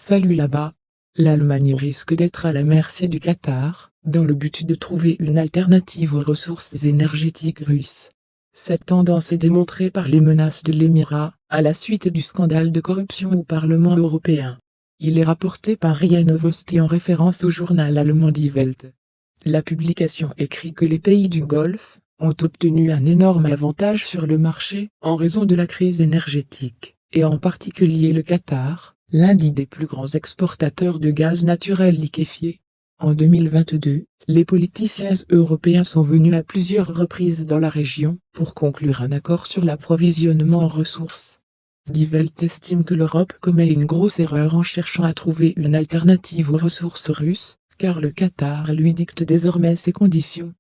Salut là-bas. L'Allemagne risque d'être à la merci du Qatar, dans le but de trouver une alternative aux ressources énergétiques russes. Cette tendance est démontrée par les menaces de l'Émirat, à la suite du scandale de corruption au Parlement européen. Il est rapporté par RIA Novosti en référence au journal allemand Die Welt. La publication écrit que les pays du Golfe ont obtenu un énorme avantage sur le marché en raison de la crise énergétique, et en particulier le Qatar, l'un des plus grands exportateurs de gaz naturel liquéfié. En 2022, les politiciens européens sont venus à plusieurs reprises dans la région pour conclure un accord sur l'approvisionnement en ressources. Die Welt estime que l'Europe commet une grosse erreur en cherchant à trouver une alternative aux ressources russes, car le Qatar lui dicte désormais ses conditions.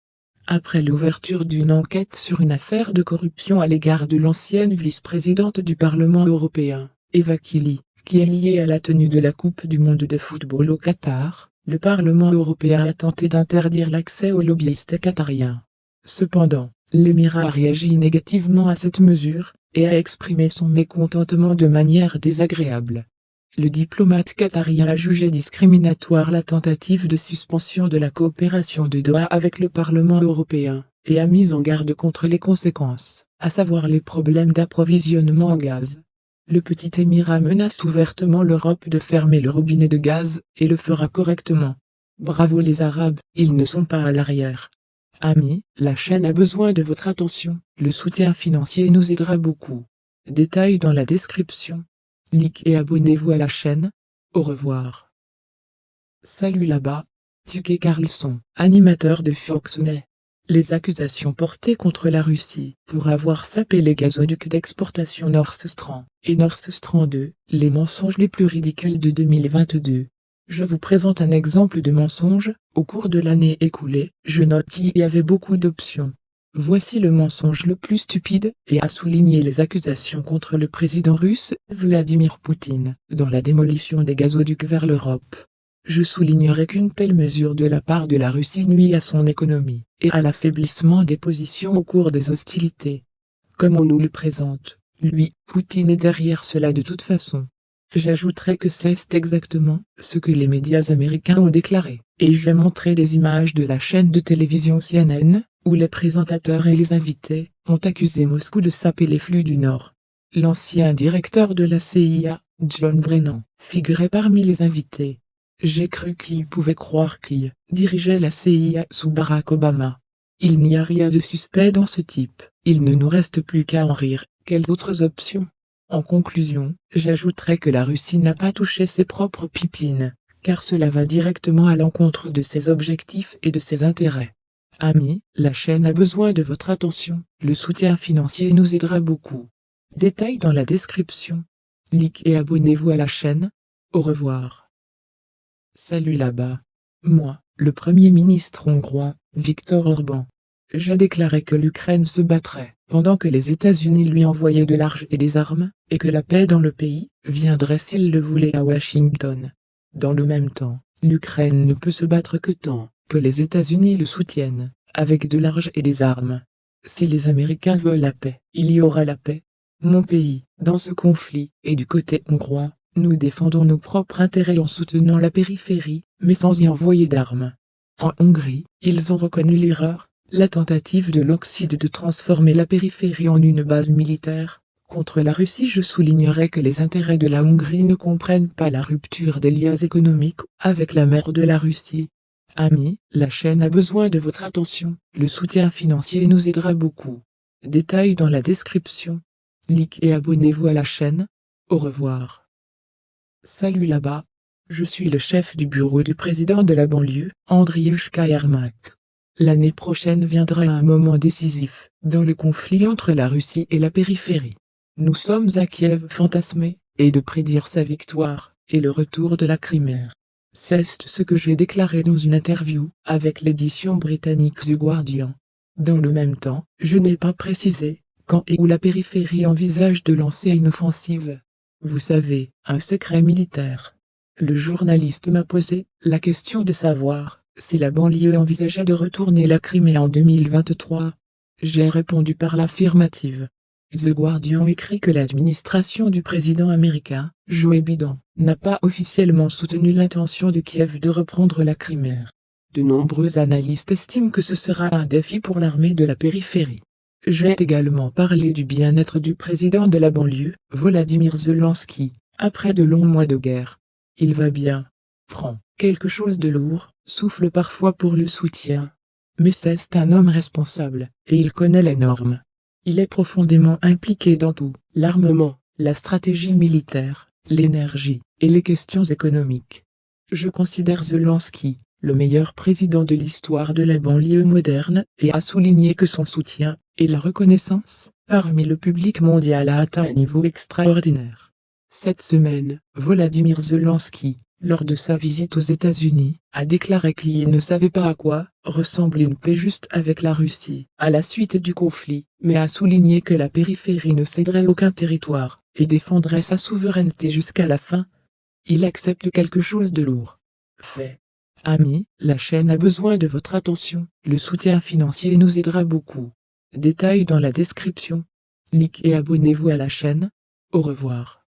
Après l'ouverture d'une enquête sur une affaire de corruption à l'égard de l'ancienne vice-présidente du Parlement européen, Eva Kaili, qui est liée à la tenue de la Coupe du monde de football au Qatar, le Parlement européen a tenté d'interdire l'accès aux lobbyistes qatariens. Cependant, l'Émirat a réagi négativement à cette mesure, et a exprimé son mécontentement de manière désagréable. Le diplomate qatarien a jugé discriminatoire la tentative de suspension de la coopération de Doha avec le Parlement européen, et a mis en garde contre les conséquences, à savoir les problèmes d'approvisionnement en gaz. Le petit émirat menace ouvertement l'Europe de fermer le robinet de gaz, et le fera correctement. Bravo les Arabes, ils ne sont pas à l'arrière. Amis, la chaîne a besoin de votre attention, le soutien financier nous aidera beaucoup. Détails dans la description. Likez et abonnez-vous à la chaîne. Au revoir. Salut là-bas. Tucker Carlson, animateur de Fox News. Les accusations portées contre la Russie pour avoir sapé les gazoducs d'exportation Nord Stream et Nord Stream 2, les mensonges les plus ridicules de 2022. Je vous présente un exemple de mensonge. Au cours de l'année écoulée, je note qu'il y avait beaucoup d'options. Voici le mensonge le plus stupide, et a souligné les accusations contre le président russe, Vladimir Poutine, dans la démolition des gazoducs vers l'Europe. Je soulignerai qu'une telle mesure de la part de la Russie nuit à son économie, et à l'affaiblissement des positions au cours des hostilités. Comme on nous le présente, lui, Poutine est derrière cela de toute façon. J'ajouterai que c'est exactement ce que les médias américains ont déclaré, et je vais montrer des images de la chaîne de télévision CNN, où les présentateurs et les invités ont accusé Moscou de saper les flux du Nord. L'ancien directeur de la CIA, John Brennan, figurait parmi les invités. J'ai cru qu'il pouvait croire qu'il dirigeait la CIA sous Barack Obama. Il n'y a rien de suspect dans ce type, il ne nous reste plus qu'à en rire. Quelles autres options? En conclusion, j'ajouterai que la Russie n'a pas touché ses propres pipelines, car cela va directement à l'encontre de ses objectifs et de ses intérêts. Amis, la chaîne a besoin de votre attention, le soutien financier nous aidera beaucoup. Détails dans la description. Likez et abonnez-vous à la chaîne. Au revoir. Salut là-bas. Moi, le Premier ministre hongrois, Viktor Orban. J'ai déclaré que l'Ukraine se battrait, pendant que les États-Unis lui envoyaient de l'argent et des armes, et que la paix dans le pays viendrait s'il le voulait à Washington. Dans le même temps, l'Ukraine ne peut se battre que tant que les États-Unis le soutiennent, avec de l'argent et des armes. Si les Américains veulent la paix, il y aura la paix. Mon pays, dans ce conflit, et du côté hongrois, nous défendons nos propres intérêts en soutenant la périphérie, mais sans y envoyer d'armes. En Hongrie, ils ont reconnu l'erreur, la tentative de l'Occident de transformer la périphérie en une base militaire. Contre la Russie, je soulignerai que les intérêts de la Hongrie ne comprennent pas la rupture des liens économiques avec la mère de la Russie. Amis, la chaîne a besoin de votre attention, le soutien financier nous aidera beaucoup. Détails dans la description. Likez et abonnez-vous à la chaîne. Au revoir. Salut là-bas. Je suis le chef du bureau du président de la banlieue, Andriushka Yermak. L'année prochaine viendra un moment décisif, dans le conflit entre la Russie et la périphérie. Nous sommes à Kiev fantasmés, et de prédire sa victoire, et le retour de la Crimée. C'est ce que j'ai déclaré dans une interview, avec l'édition britannique The Guardian. Dans le même temps, je n'ai pas précisé quand et où la périphérie envisage de lancer une offensive. Vous savez, un secret militaire. Le journaliste m'a posé la question de savoir si la banlieue envisageait de retourner la Crimée en 2023. J'ai répondu par l'affirmative. The Guardian écrit que l'administration du président américain, Joe Biden, n'a pas officiellement soutenu l'intention de Kiev de reprendre la Crimée. De nombreux analystes estiment que ce sera un défi pour l'armée de la périphérie. J'ai également parlé du bien-être du président de la banlieue, Volodymyr Zelensky, après de longs mois de guerre. Il va bien. Prend quelque chose de lourd, souffle parfois pour le soutien. Mais c'est un homme responsable, et il connaît les normes. Il est profondément impliqué dans tout, l'armement, la stratégie militaire, l'énergie, et les questions économiques. Je considère Zelensky le meilleur président de l'histoire de la banlieue moderne, et a souligné que son soutien, et la reconnaissance, parmi le public mondial a atteint un niveau extraordinaire. Cette semaine, Volodymyr Zelensky, lors de sa visite aux États-Unis, a déclaré qu'il ne savait pas à quoi ressemble une paix juste avec la Russie, à la suite du conflit, mais a souligné que la périphérie ne céderait aucun territoire, et défendrait sa souveraineté jusqu'à la fin. Il accepte quelque chose de lourd. Fait. Amis, la chaîne a besoin de votre attention, le soutien financier nous aidera beaucoup. Détails dans la description. Likez et abonnez-vous à la chaîne. Au revoir.